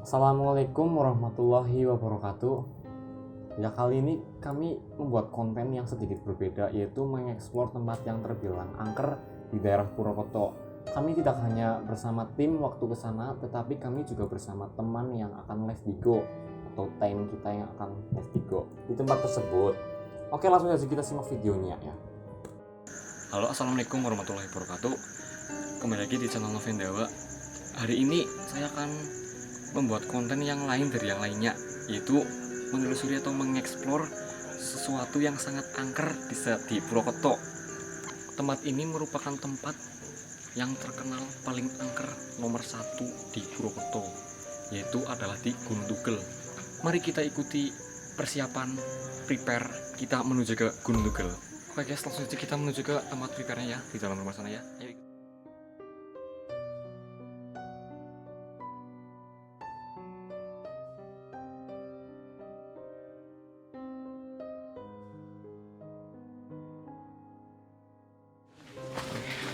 Assalamualaikum warahmatullahi wabarakatuh. Ya, kali ini kami membuat konten yang sedikit berbeda, yaitu mengeksplor tempat yang terbilang angker di daerah Purwokerto. Kami tidak hanya bersama tim waktu ke sana, tetapi kami juga bersama teman yang akan live Bigo atau tim kita yang akan live Bigo di tempat tersebut. Oke, langsung saja kita simak videonya ya. Halo, assalamualaikum warahmatullahi wabarakatuh. Kembali lagi di channel Novendawa. Hari ini saya akan membuat konten yang lain dari yang lainnya, yaitu menelusuri atau mengeksplor sesuatu yang sangat angker di Purwokerto. Tempat ini merupakan tempat yang terkenal paling angker nomor 1 di Purwokerto, yaitu adalah di Gunung Tugel. Mari kita ikuti persiapan prepare kita menuju ke Gunung Tugel. Oke guys, langsung saja kita menuju ke tempat prepare-nya ya, di dalam rumah sana ya. Ayo.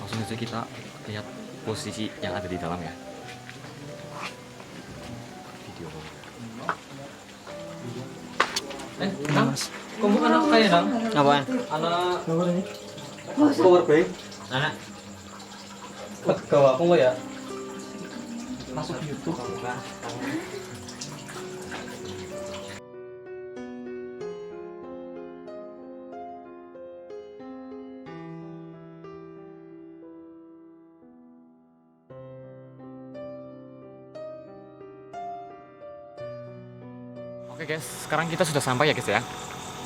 Langsung saja kita lihat posisi yang ada di dalam ya. Video. Nang, kamu anak kaya nang? Apaan? Anak power bank. Anak? Gawa aku nggak ya? Masuk YouTube. Oke guys, sekarang kita sudah sampai ya guys ya.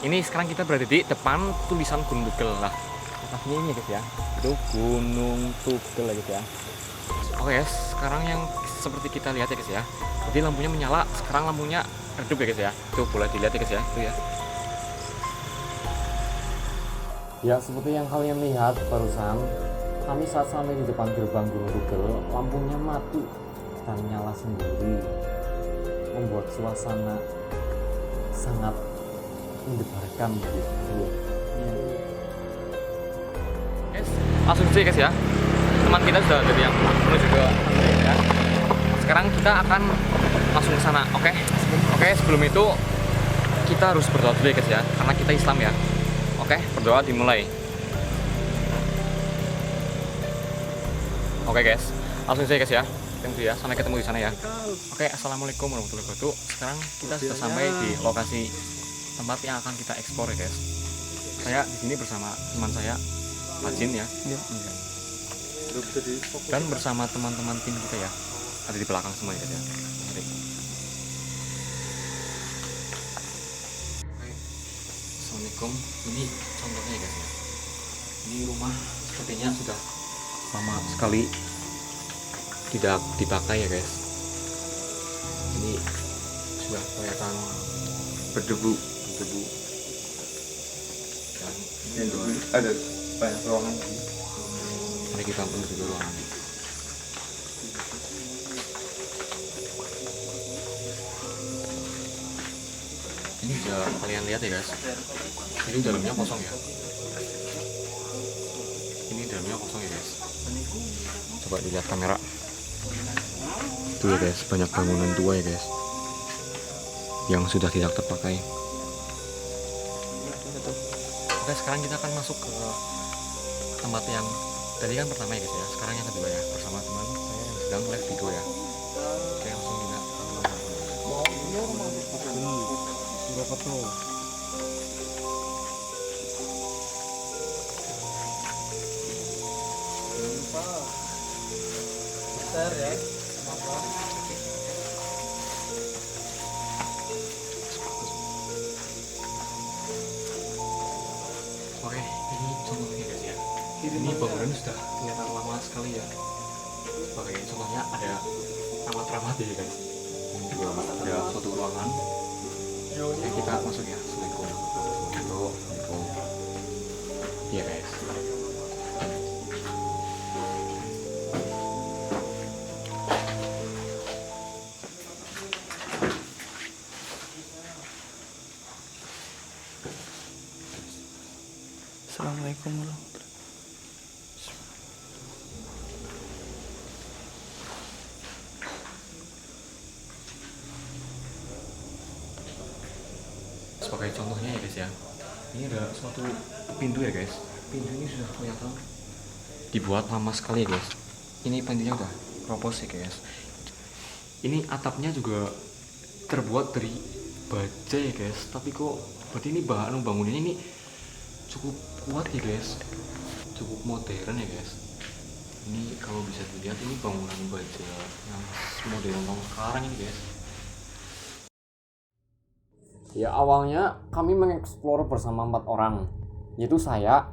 Ini sekarang kita berada di depan tulisan Gunung Tugel lah. Letaknya ini ya guys ya. Itu Gunung Tugel ya guys ya. Oke guys, sekarang yang seperti kita lihat ya guys ya. Jadi lampunya menyala, sekarang lampunya redup ya guys ya. Itu boleh dilihat ya guys ya. Itu ya. Ya, seperti yang kalian lihat barusan, kami saat sampai di depan gerbang Gunung Tugel, lampunya mati dan nyala sendiri, membuat suasana sangat mendebarkan begitu. Guys, langsung saja guys ya. Teman kita sudah dari yang menuju ke ya. Sekarang kita akan langsung ke sana, oke? Oke, sebelum itu kita harus berdoa dulu ya guys ya, karena kita Islam ya. Oke, berdoa dimulai. Oke guys, langsung saja guys ya. Tunggu ya, sampai ketemu di sana ya. Oke, assalamualaikum warahmatullahi wabarakatuh. Sekarang kita sudah sampai di lokasi tempat yang akan kita eksplor ya guys. Saya di sini bersama teman saya, Pak Jin ya. Dan bersama teman-teman tim kita ya, ada di belakang semua ya guys ya. Mari. Oke, assalamualaikum. Ini contohnya ya guys ya. Ini rumah sepertinya sudah lama sekali tidak dipakai ya guys. Ini sudah kelihatan berdebu. Dan ini ada banyak ruangan. mari kita menuju ke ruangan. Ini sudah kalian lihat ya guys. Ini dalamnya kosong ya. Ini dalamnya kosong ya guys. Coba dilihat kamera. Tuh ya guys, banyak bangunan tua ya guys yang sudah tidak terpakai. Oke, sekarang kita akan masuk ke tempat yang tadi kan pertama ya guys ya. Sekarang yang kedua ya, bersama teman saya yang sedang live video ya. Oke, langsung kita. Besar ya. Oke, ini contohnya guys ya. Ini bangunan sudah kelihatan lama sekali ya. Sebagai contohnya ada ramat-ramat ya guys. Ini juga ada suatu ruangan. Ya, kita masuk ya. Assalamualaikum. Iya guys. Assalamualaikum warahmatullahi. sebagai contohnya ya guys ya, ini ada suatu pintu ya guys. Pintu ini sudah kelihatan dibuat lama sekali ya guys. Ini pintunya udah keropos ya guys. Ini atapnya juga terbuat dari baja ya guys, tapi kok berarti ini bahan bangunannya ini cukup kuat ya guys, cukup modern ya guys. Ini kalau bisa dilihat ini bangunan baja yang modern tahun sekarang ini guys. Ya awalnya kami mengeksplor bersama 4 orang, yaitu saya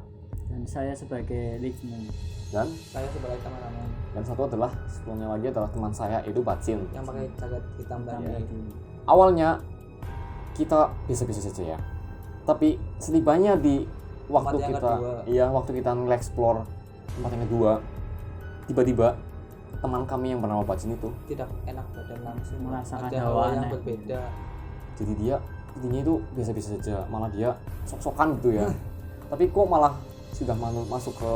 Dan saya sebagai liftman. dan Saya sebagai kameramen satu adalah sebelumnya lagi adalah teman saya, itu Bacin. yang pakai jaket hitam tadi. Awalnya kita bisa-bisa saja ya, tapi setibanya di waktu Tempat yang kita kedua. waktu kita nge-explore tempat yang kedua, tiba-tiba teman kami yang bernama Bacin itu, Tidak enak badan langsung, Merasakan ada hawa hawa yang aneh. berbeda. jadi dia intinya itu biasa-biasa saja, malah dia sok-sokan gitu ya. Tapi kok malah sudah masuk ke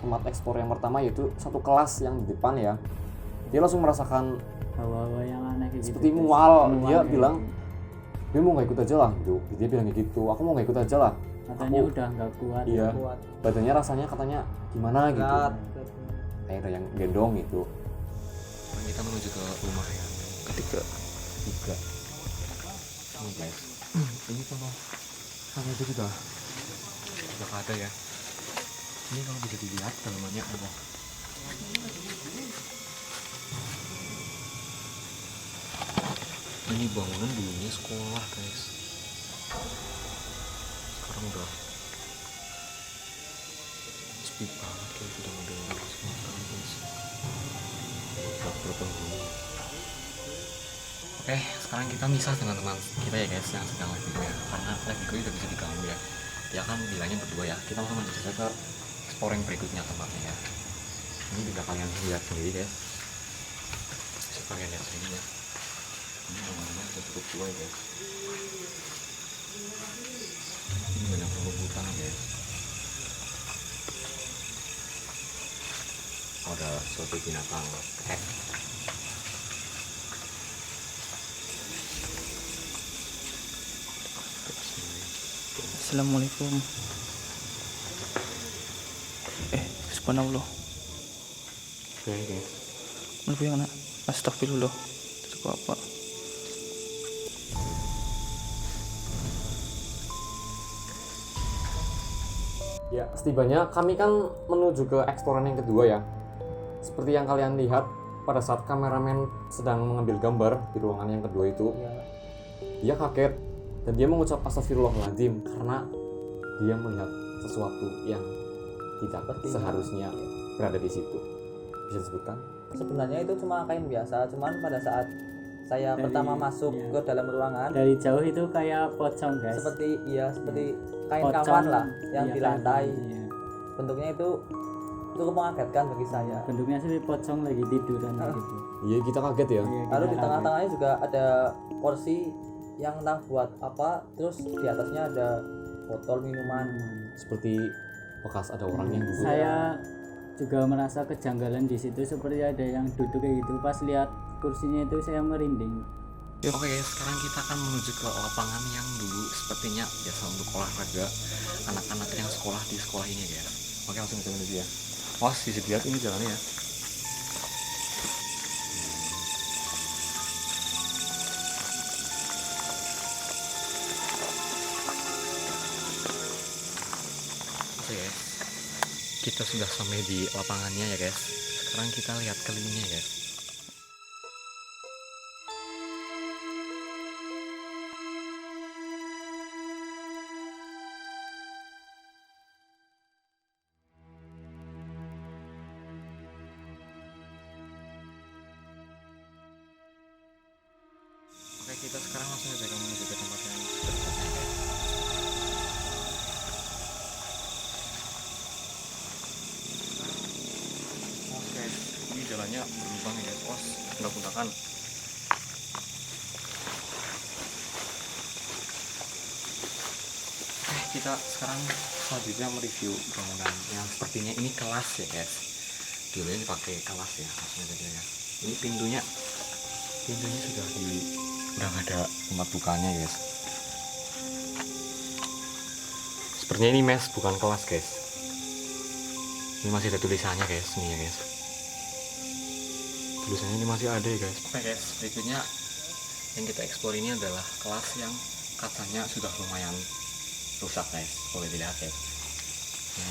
tempat eksplor yang pertama, yaitu satu kelas yang di depan ya, dia langsung merasakan Hawa-hawa yang aneh kayak seperti gitu. mual. Dia kayak bilang, gitu. dia mau nggak ikut aja lah gitu. Dia bilang kayak gitu, aku mau nggak ikut aja lah. Katanya Aku- udah nggak kuat. Iya, Kuat. badannya rasanya katanya gimana gitu, Berat. kayak ada yang gendong gitu. Sekarang kita menuju ke rumah yang ketiga. Ini guys, ini kalau sama itu sudah ada ya. Ini kalau bisa dilihat dalamannya ada. Ini bangunan dulunya sekolah guys. Sekarang udah speed banget kayak sudah modern semua sekarang guys. Udah berpenghuni. Oke, sekarang kita misah dengan teman kita ya guys yang sedang lagi ya, karena lagi gue udah bisa diganggu ya. Dia kan bilangnya berdua ya. Kita langsung lanjut saja ke exploring berikutnya tempatnya ya. Ini bisa kalian lihat sendiri guys. Bisa kalian lihat sendiri ya. Ini bangunannya udah cukup tua ya guys. Ini banyak rumputan guys. Ada suatu binatang kek. Assalamualaikum. Subhanallah. Oke guys. Menurut yang nak. Astagfirullah. Itu apa? Ya, setibanya kami kan menuju ke eksploran yang kedua ya. Seperti yang kalian lihat pada saat kameramen sedang mengambil gambar di ruangan yang kedua itu, Ya, dia kaget dan dia mengucap astagfirullahaladzim karena dia melihat sesuatu yang tidak Seperti- seharusnya berada di situ. Bisa disebutkan? sebenarnya itu cuma kain biasa, cuman pada saat saya Dari- pertama masuk iya. ke dalam ruangan Dari jauh itu kayak pocong guys. seperti kain Pocong, kawan lah yang iya, di kayak lantai. gitu, iya. Bentuknya itu cukup mengagetkan bagi saya. Bentuknya seperti pocong lagi tiduran Ah. gitu. Iya, kita kaget ya. Iya, Lalu kita di tengah-tengahnya juga ada porsi yang entah buat apa, terus di atasnya ada botol minuman. Seperti bekas ada orang yang duduk. Saya juga merasa kejanggalan di situ, seperti ada yang duduk kayak gitu. Pas lihat kursinya itu saya merinding. Oke guys, sekarang kita akan menuju ke lapangan yang dulu sepertinya biasa untuk olahraga anak-anak yang sekolah di sekolah ini guys. Oke, langsung kita menuju ya. Awas, bisa dilihat ini jalannya ya. Oke guys, kita sudah sampai di lapangannya ya guys. Sekarang kita lihat kelilingnya ya guys. Oke, kita sekarang langsung saja menuju ke tempat yang berikutnya guys. Oke, ini jalannya berlubang ya guys. Os, undak-undakan. Oke, kita sekarang selanjutnya mereview bangunan yang sepertinya ini kelas ya guys. Dulu ini pakai kelas ya, langsung aja ya. Ini pintunya sudah nggak ada tempat bukanya guys. sepertinya ini mes bukan kelas guys. Ini masih ada tulisannya guys, nih ya guys. Tulisannya ini masih ada ya guys. Oke guys, berikutnya yang kita eksplor ini adalah kelas yang kacanya sudah lumayan rusak guys, boleh dilihat guys. Ya.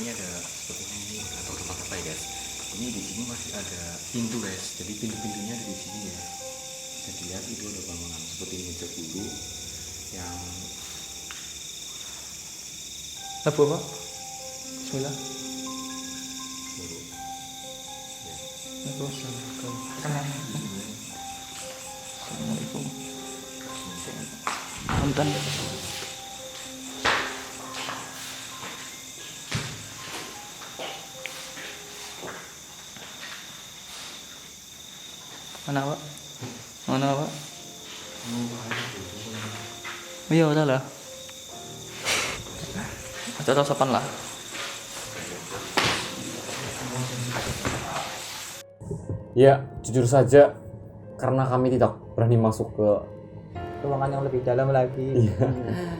Ini ada sepertinya ini atau tempat apa ya guys. Ini di sini masih ada pintu guys, jadi pintu-pintunya ada di sini ya. Bisa dilihat itu ada bangunan seperti meja dulu yang Apa Pak? Bismillah. dulu. Ya. Assalamualaikum. Punten. Mana Pak? Mana Pak? Iya udah lah. Atau sopan lah. Ya, jujur saja karena kami tidak berani masuk ke Ruangan yang lebih dalam lagi.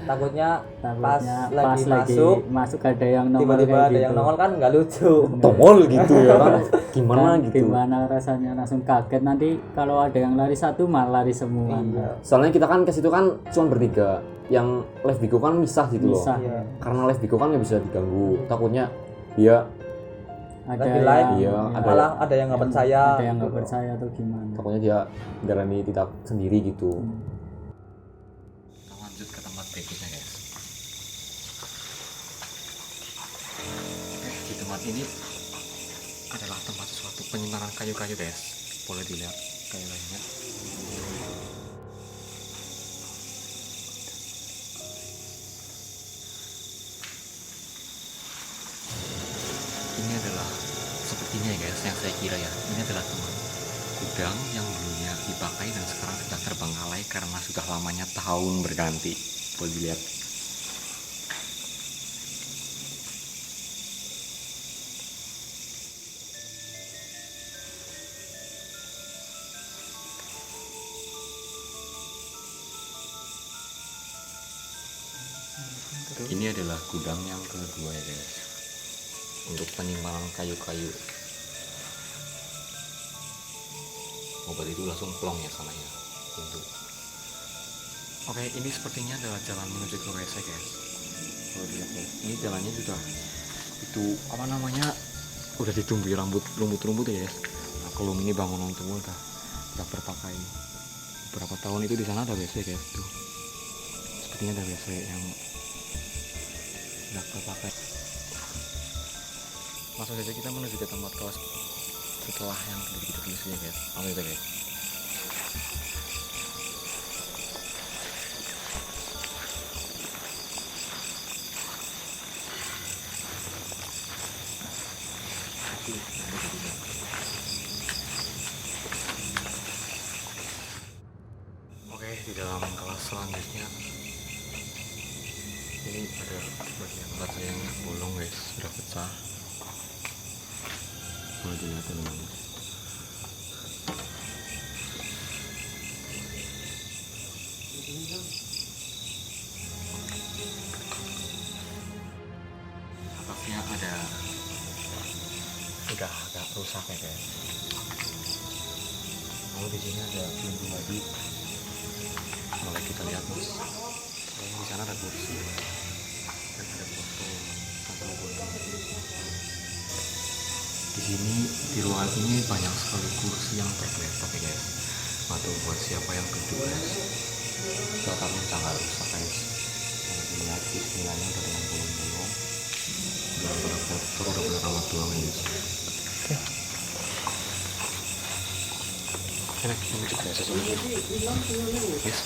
Takutnya pas Takutnya lagi pas masuk ada yang nongol tiba-tiba kayak ada gitu. yang nongol kan nggak lucu. tongol gitu ya kan. Gimana Kan gitu. gimana rasanya langsung kaget nanti kalau ada yang lari satu malah lari semua. Iya. Soalnya kita kan ke situ kan cuma bertiga. Yang live Bigo kan misah gitu loh. Misah. Iya. Karena live Bigo kan nggak bisa diganggu. Takutnya dia Ada Lagi live, yang, iya, ada Malah ada yang nggak percaya. ada yang nggak gitu. percaya atau gimana. takutnya dia berani tidak sendiri gitu. Kita lanjut ke tempat berikutnya guys. Oke, di tempat ini adalah tempat suatu penyimpanan kayu-kayu guys. Boleh dilihat kayu lainnya. Ini adalah sepertinya ya guys, yang saya kira ya, ini adalah tempat gudang yang dulunya dipakai dan sekarang sudah terbengkalai karena sudah lamanya tahun berganti. Boleh dilihat. Ini adalah gudang yang kedua ya guys, untuk penyimpanan kayu-kayu. Obat itu langsung plong ya sananya pintu. Oke, ini sepertinya adalah jalan menuju ke WC guys. Kalau dilihat ya, ini jalannya sudah itu apa namanya, udah ditumbuhi rumput-rumput ya guys. Nah, kelum ini bangunan tua udah berpakai beberapa tahun. Itu di sana ada WC guys tuh. Sepertinya ada WC yang udah terpakai. Langsung saja kita menuju ke tempat kelas setelah yang tadi kita tulis ya guys. Langsung saja guys. Oke, di dalam kelas selanjutnya ini ada bagian kaca yang bolong guys, sudah pecah. Boleh dilihat teman-teman. Atasnya ada udah agak rusak ya guys. Lalu di sini ada pintu lagi. Boleh kita lihat bos. Di sana ada kursi dan ada foto. Di sini di ruangan ini banyak sekali kursi yang tergeletak ya guys. Atau buat siapa yang duduk guys. Kita mencanggah rusak guys. Yang dilihat bismillahnya udah dengan bolong-bolong. Udah pada kotor, udah pada rawat doang ya guys. Enak menuju ke WC soalnya. Yes.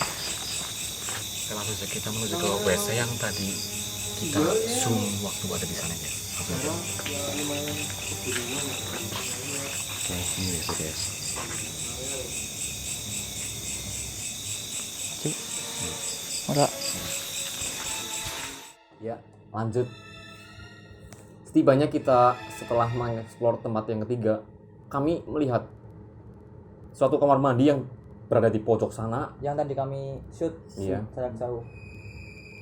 Oke, langsung saja kita menuju ke WC yang tadi kita zoom waktu ada di sana ya. Oke, ini WC guys. Ya, lanjut. Setibanya kita setelah mengeksplor tempat yang ketiga, kami melihat suatu kamar mandi yang berada di pojok sana. Yang tadi kami shoot Iya. jarak jauh.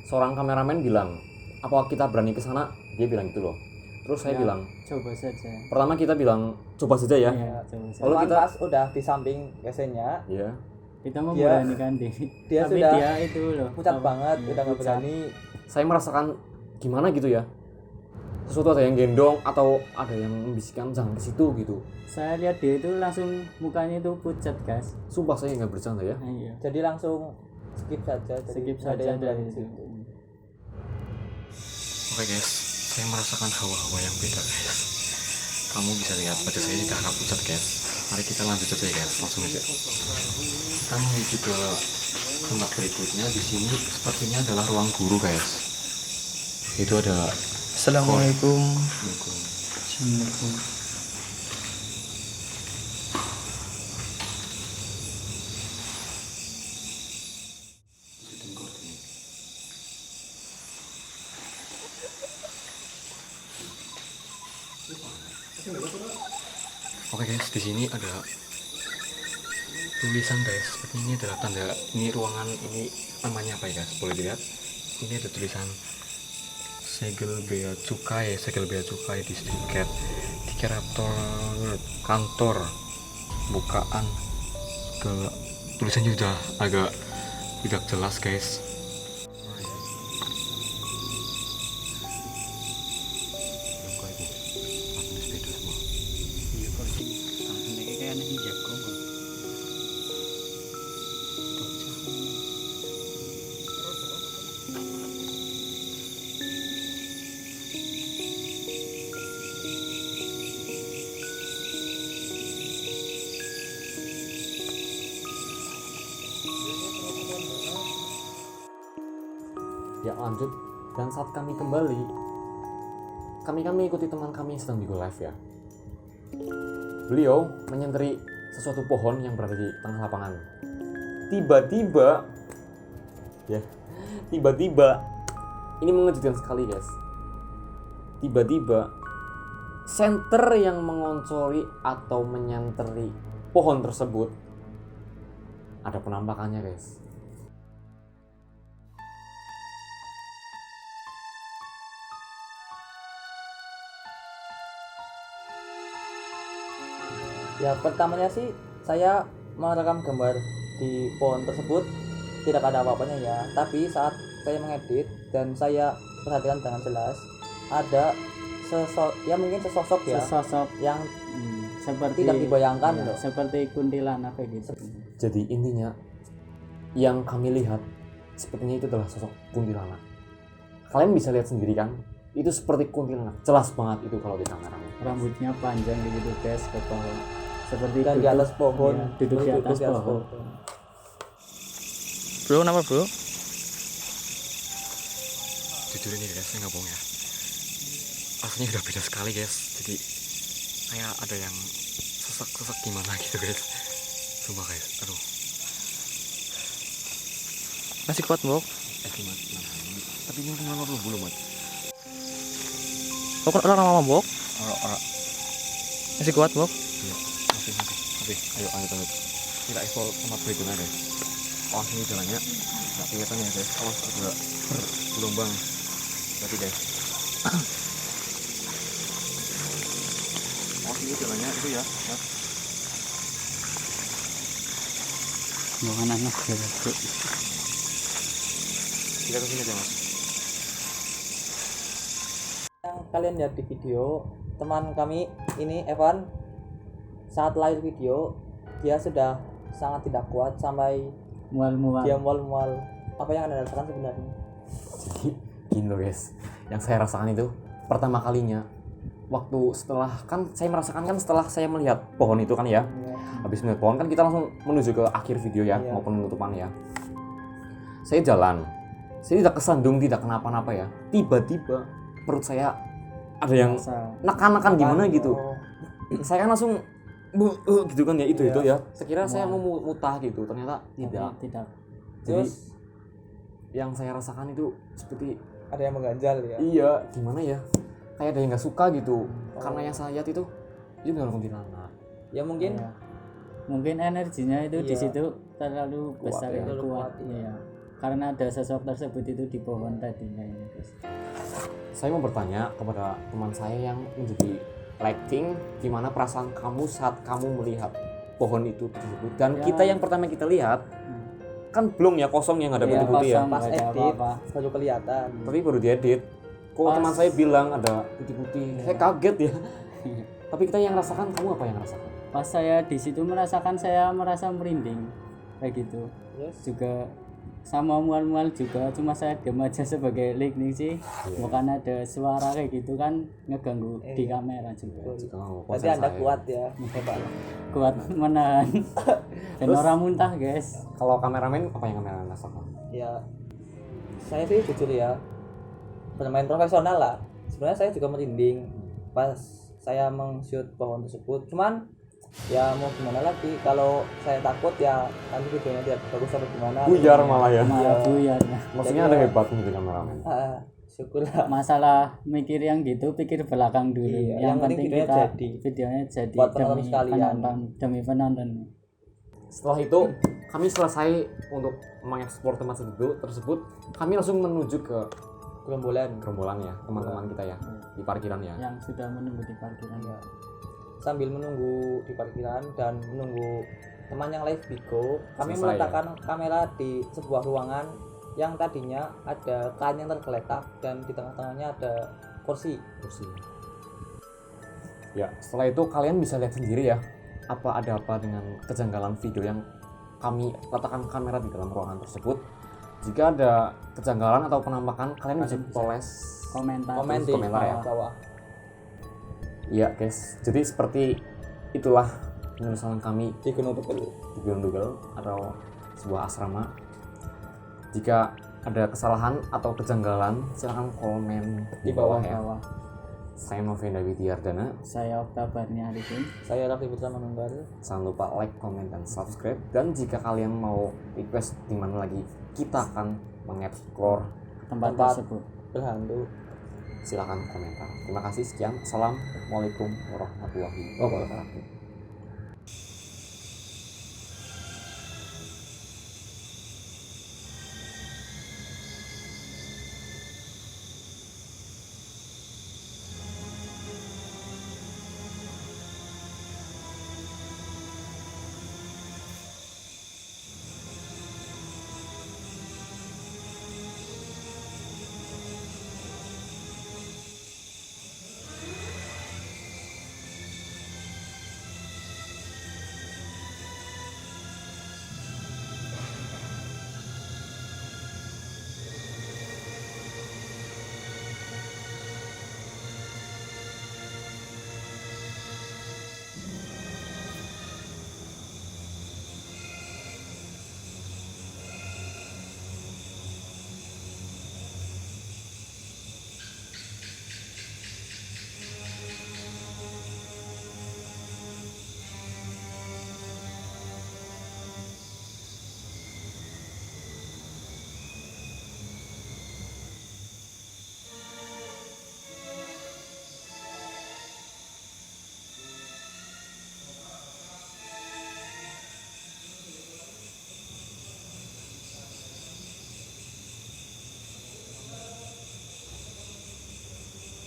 Seorang kameramen bilang, apa kita berani ke sana? Dia bilang gitu loh. Terus saya Ya. bilang, Coba saja. pertama kita bilang coba saja ya. Iya, coba saja. Lalu Cuman kita- pas udah di samping WC-nya, Iya. Kita memberanikan diri. dia Tapi sudah dia itu loh. pucat banget, Iya, udah nggak pucat. berani. Saya merasakan gimana gitu ya. Sesuatu ada yang gendong atau ada yang membisikkan jangan ke situ gitu. Saya lihat dia itu langsung mukanya itu pucat, guys. Sumpah saya nggak bercanda ya. Iya. Jadi langsung skip saja. Jadi Skip nggak ada saja yang dari berani situ. situ. Oke guys, saya merasakan hawa-hawa yang beda guys. Kamu bisa lihat wajah saya tidak akan pucat guys. Mari kita lanjut aja guys, langsung aja. Kita menuju ke tempat berikutnya. Di sini sepertinya adalah ruang guru guys. Itu ada Assalamualaikum. Oke guys, di sini ada tulisan guys. Seperti ini adalah tanda ini ruangan ini namanya apa ya guys? Boleh dilihat. Ini ada tulisan segel bea cukai distriket dikerator kantor bukaan segala tulisannya udah agak tidak jelas guys. Ya lanjut, dan saat kami kembali, kami ikuti teman kami yang sedang di go live ya. Beliau menyenteri sesuatu pohon yang berada di tengah lapangan. Tiba-tiba, ini mengejutkan sekali guys. Tiba-tiba, senter yang mengoncori atau menyenteri pohon tersebut ada penampakannya guys. Ya pertamanya sih saya merekam gambar di pohon tersebut tidak ada apa-apanya ya. Tapi saat saya mengedit dan saya perhatikan dengan jelas ada mungkin sesosok ya Sesosok yang seperti tidak dibayangkan iya, loh. seperti kuntilanak kayak gitu. Jadi intinya yang kami lihat sepertinya itu adalah sosok kuntilanak. Kalian bisa lihat sendiri kan? Itu seperti kuntilanak. Jelas banget itu kalau di kamera. Rambutnya panjang gitu guys ke bawah. Seperti dan di atas pohon, iya, duduk di atas pohon. Bro, kenapa bro? Jujur ini guys, saya nggak bohong ya. Rasanya udah beda sekali guys. Jadi kayak ada yang sesak gimana gitu guys. Sumpah guys, aduh. Masih kuat bro? Mat, tapi ini orang belum mat. Oh, orang lama bro? Orang Masih kuat bro? masih. Ayo kita explore tempat berikutnya guys. Awas ini jalannya nggak kelihatan ya guys. Awas ada bergelombang. Berarti guys. Awas ini jalannya itu ya. Mas. Bukan anak gitu. Kita kesini aja mas. Yang kalian lihat di video, teman kami ini Evan saat live video dia sudah sangat tidak kuat sampai Mual-mual. dia mual-mual. Apa yang Anda rasakan sebenarnya? Jadi gini loh guys, yang saya rasakan itu pertama kalinya waktu setelah kan saya merasakan kan setelah saya melihat pohon itu kan ya. Habis melihat pohon kan kita langsung menuju ke akhir video ya, Iya. maupun penutupan ya. Saya jalan, saya tidak kesandung, tidak kenapa-napa ya. Tiba-tiba perut saya ada yang Rasa. nekan-nekan gimana gitu. Oh, Saya kan langsung gitu kan ya, itu Iya. ya. Sekira saya mau mutah gitu, ternyata tidak. Tidak. Jadi terus yang saya rasakan itu seperti ada yang mengganjal ya. iya, gimana ya? kayak ada yang nggak suka gitu. Karena yang saya lihat itu benar kuntilanak. Ya mungkin Ya. Mungkin energinya itu di Iya. situ terlalu besar ya. ya, Terlalu kuat. kuat, iya. Iya. Karena ada sosok tersebut itu di pohon tadi kayaknya, guys. Saya mau bertanya kepada teman saya yang menjadi lighting, gimana perasaan kamu saat kamu melihat pohon itu tersebut, dan Ya. kita yang pertama kita lihat kan belum ya, kosong yang ada Iya, putih-putih ya, kosong. pas Nggak ada edit apa-apa. baru kelihatan. tapi baru diedit kok Pas- teman saya bilang ada putih-putih. Iya. Saya kaget ya. Tapi kita yang rasakan, kamu apa yang rasakan? Pas saya di situ merasakan, saya merasa merinding kayak gitu. Yes. Juga sama mual-mual juga, cuma saya diam aja sebagai lightning sih. Bukan ada suara kayak gitu kan ngeganggu di kamera juga. Jika kamu Berarti konsen Anda saya. kuat ya, hebat. Kuat menahan dan orang muntah, guys. Kalau kameramen, apa yang kameramen rasakan? Ya, saya sih jujur ya, bermain profesional lah. Sebenarnya saya juga merinding pas saya meng-shoot pohon tersebut. Cuman ya mau gimana lagi, kalau saya takut ya nanti videonya tidak bagus atau gimana. Buyar malah ya. Malah buyar. Maksudnya ada hebat menjadi kameramen. Syukurlah. Masalah mikir yang gitu, pikir belakang dulu. Iya, yang yang penting penting videonya kita jadi. videonya jadi Buat penonton sekalian. demi penonton. Setelah itu kami selesai untuk mengeksplor tempat tersebut, kami langsung menuju ke gerombolan ya, teman-teman kita ya, di parkiran ya. Yang sudah menunggu di parkiran. Ya. Sambil menunggu di parkiran dan menunggu teman yang live Bigo, kami Selesai, meletakkan kamera di sebuah ruangan yang tadinya ada kain yang tergeletak dan di tengah-tengahnya ada kursi. Ya, setelah itu kalian bisa lihat sendiri ya, ada apa dengan kejanggalan video yang kami letakkan kamera di dalam ruangan tersebut. Jika ada kejanggalan atau penampakan, kalian bisa tulis Komentar. Komen di komentar ya. bawah. Iya guys, jadi seperti itulah penulisan kami Di Gunung Tugel. di Gunung Tugel atau sebuah asrama. Jika ada kesalahan atau kejanggalan, silahkan komen di bawah ya. Bawah. Saya Novenda Widiardana. Saya Oktabarni Arifin. Saya Raffi Putra Manunggal. Jangan lupa like, comment, dan subscribe. Dan jika kalian mau request di mana lagi kita akan mengeksplor, Tempat Tempat. tersebut. Berhantu. silakan komentar. Terima kasih, sekian. Assalamualaikum warahmatullahi wabarakatuh.